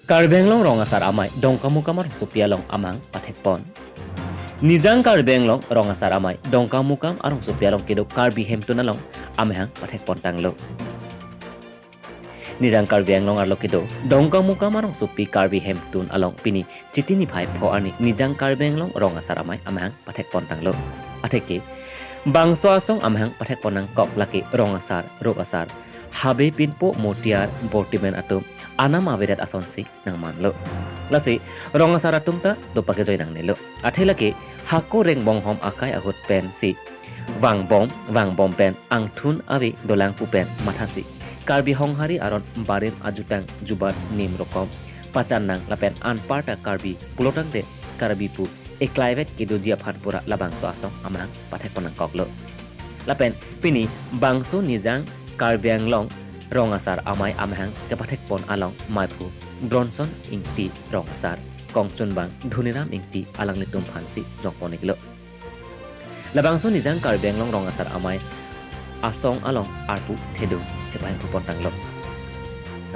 Karbenglong rong asar amai dongkamukam supialong amang pathekpon. Nijang karbenglong rong asar amai dongkamukam arong supialong kido karbi hemtunalong amehang pathekpon tanglo. Nijang karbenglong arlo kido dongkamukam arong supi karbi hemtun along pini citini bhai pho ani nijang karbenglong rong asar amai amehang pathekpon tanglo. Atheke bangso asong amehang pathekpon nang kok laki rong asar rok asar habe pinpo motiar bortimen atum anam avedat asonsi nang manlo lasi rong asar atum ta dopake joy nang nelo athelake hako reng bong hom akai agot pen si wang bom pen angthun avi dolang pu pen mathasi karbi honghari aron barim ajutang jubat nim rokom pacan nang lapen anparta karbi pulotang de karbi pu eklaivet kidu dia phanpura labangso asong amang pathek ponang koklo lapen pini bangso nijang Karbenglong rong asar amai amehang kepathek pon along maipu Bronson ingti rong asar kongchun bang dhuniram ingti alang litum phansi jongponiklo labangso nijang Karbenglong rong asar amai asong along arpu thedu chepahang kupon tanglo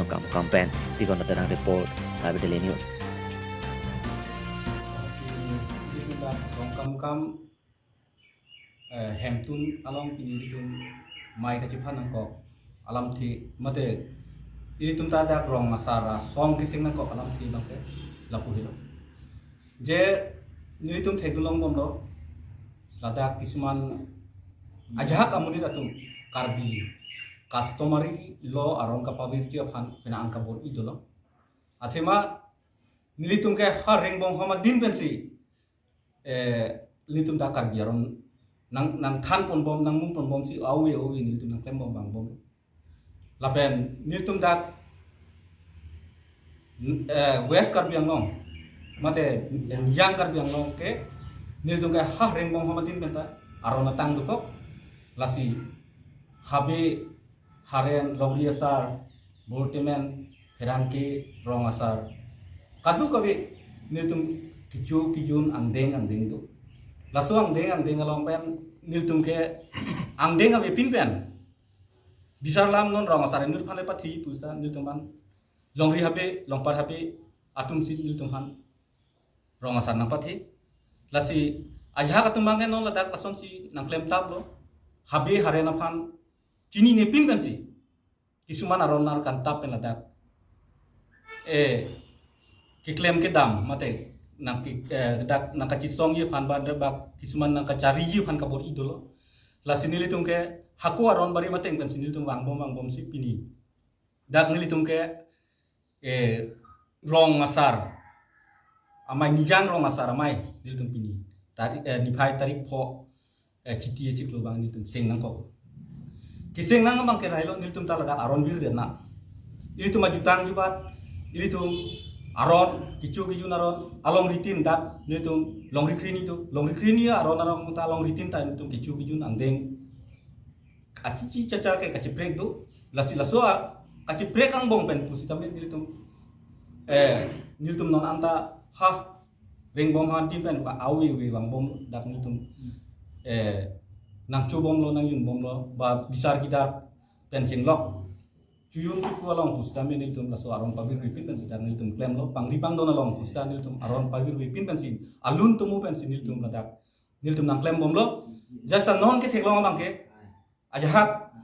nongkam kampen tigon terang report Tabi Daily News. Kam hemtun along pinilitun mai kacipan nangkok alam ti mate ini tum tada rong masara song kising nangkok alam ti bangke lapu hilo je ini tum thegulong bomdo lada kisman ajak amuni datum karbi customary law arong kapability of han pina angka bor idolo athema nilitum ke har ring bong homa din pensi nilitum ta karbi aron nang than pon bom nang mung pon bom si awi ni tum nang klem bom bang bom lapen ni tum dak west karbiang long mate yang karbiang long ke ni tum ka ha reng bom hamatin benta arona tang duko lasi habe haren longri asar bortemen herangke rong asar kadu kabe ni tum kijun andeng tu laso angdeng along pen niltum ke angdeng abe pinpen bisar lam non rong asar nil phale pathi pusta niltum ban longri habe longpar habe atum sin niltum han rong asar nang pathi lasi ajha katum bangen non ladak lason si nang klem tablo habe hare na phan kini ne pinpen si kisuman aron nar kan tap pen ladak ki klem ke dam mate nang dak nang kacisong ye phan ban bak kisuman nang kacari ye phan kabor idolo la sinili tung ke haku aron bari mateng kan sinili tung wang bom si pini dak nili tung ke rong masar amai nijang rong masar amai nili tung pini tari niphai tarik pho chiti ye chiklo bang nili tung seng nang ko kiseng nang bang ke railo nili tung tala dak aron bir de na ini tung majutang jubat ini tung aron kicu naron along ritin dak nitum long rikrini tu long rikrini aron muta long ritin ta nitum kicu andeng acici caca ke kaciprek tu lasi lasua kaciprek ang bong pen pusi tamen nitum nitum non anta ha ring bom han tim pen awi wang bom dak nitum nang cu bom lo nang yun bom lo ba bisar kita pen lok cuyun tu along pusta mi niltum laso aron pabir wipin pen sedang niltum klem lo panglipang dona long pusta niltum aron pabir wipin pen sin alun tumu pen sin niltum ladak niltum nang klem bom lo jasa non ke theklong bang ke ajahak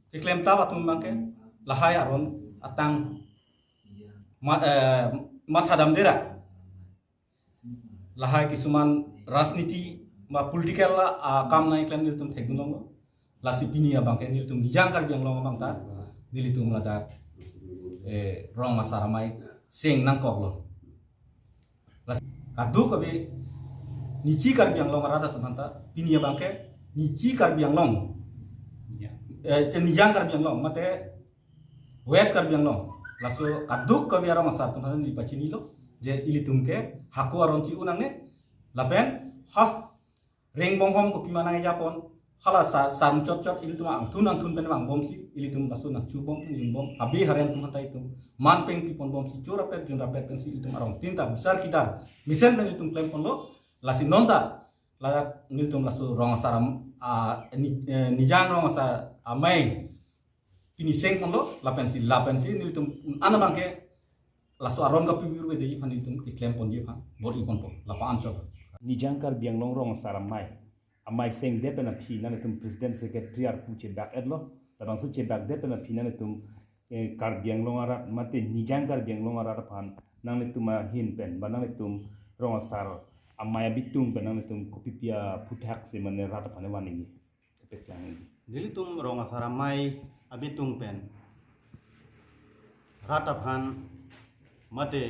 ke klem ta batum bang ke lahai aron atang mathadam dera lahai kisuman rasniti ma political kam nai klem niltum thegulong lo lasi pini abang ke niltum nijang kar biang long bang ta nilitum ladak rong masaramai sing nangkok lo kadu kabe nici karbiang long arada tumanta pini ya bangke nici karbiang long nijang karbiang long mate west karbiang long laso kadu kabe rong masar tumanta ni pacini lo je ilitum ke haku aron ci unangne lapen ha ring bong hom ko pimana japon hala sam cot ini tuh ang tun pen bang bom si ili tum basu nak cu bom yun bom abi harian tum hantai tum man peng pipon bom si cu rapet jun rapet pen si ili tum arong tinta besar kitar misen pen tum klem pon lo lasi nonta ladak nil tum lasu rong saram nijang rong asar amai ini seng pon lo lapen si nil tum ana bangke laso aron ga piwiru de pan nil tum ki klem pon je pan bor i pon po lapa ancho Nijangkar biang longrong saramai amai seng de pena phi nan tum president secretary ar pu che bak edlo tabang su che bak de pena phi nan tum kar biang longara mate nijangkar biang longara pan nang tum hin pen banang tum rong sar amai bitung pen nang tum kopipia puthak se mane rat pan wani ni pek yang ni Nilitum rong asaramai abitung pen rataphan mate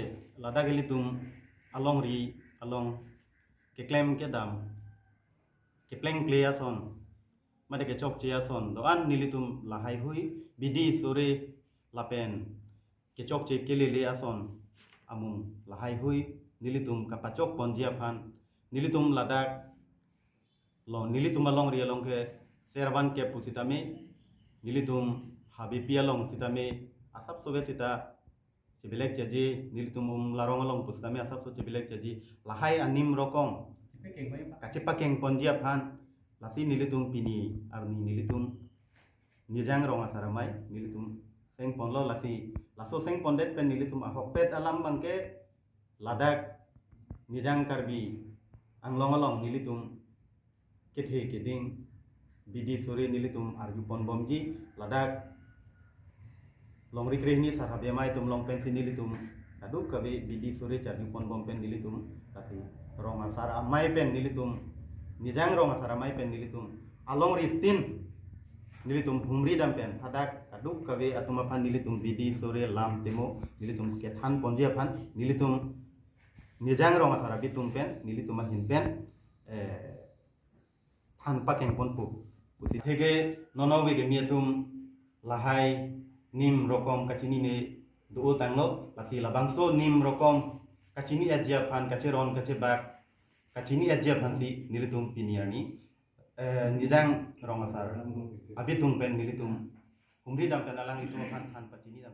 ladagilitum along ri along keklem kedam kepleng pleason mate ke chok chiason doan nilitum lahai hui bidi sore lapen ke chok che kelele ason amung lahai hui nilitum kapachok ponjiaphan nilitum ladak lo nilitum along ri along ke servan ke pusitame nilitum habipi along sitame asap sobe sita cibilek jaji nilitum larong along pusitame asap so cibilek jaji lahai anim rokong kacipakeng ponjiaphan lasi nilitum pini arni nilitum nijang rong asaramai nilitum seng ponlo lasi laso seng pondet pen nilitum ahok pet alam bangke ladak nijang karbi anglong along nilitum kethe keding bidi sore nilitum arjupon bomji ladak long rikre ni sarhabya mai tum long pensi nilitum kadu kabe bidi sore charjupon bompen nilitum tapi rong asar amai pen nilitum nijang rong asar amai pen nilitum along ritin nilitum humri dam pen hadak kadu kabe atumapan nilitum bidi sore lam temo nilitum kethan ponjia phan nilitum nijang rong asar bitum pen nilitum hin pen than pakeng pon pu pusi thege nonowe ge miatum lahai nim rokom kachini ne do tanglo lati labangso nim rokom kachini ajia phan kacheron kachebak kachini ajia phan si nilitum piniani nijang rong asar abitum pen nilitum humri dam kanalang itu phan pachini dam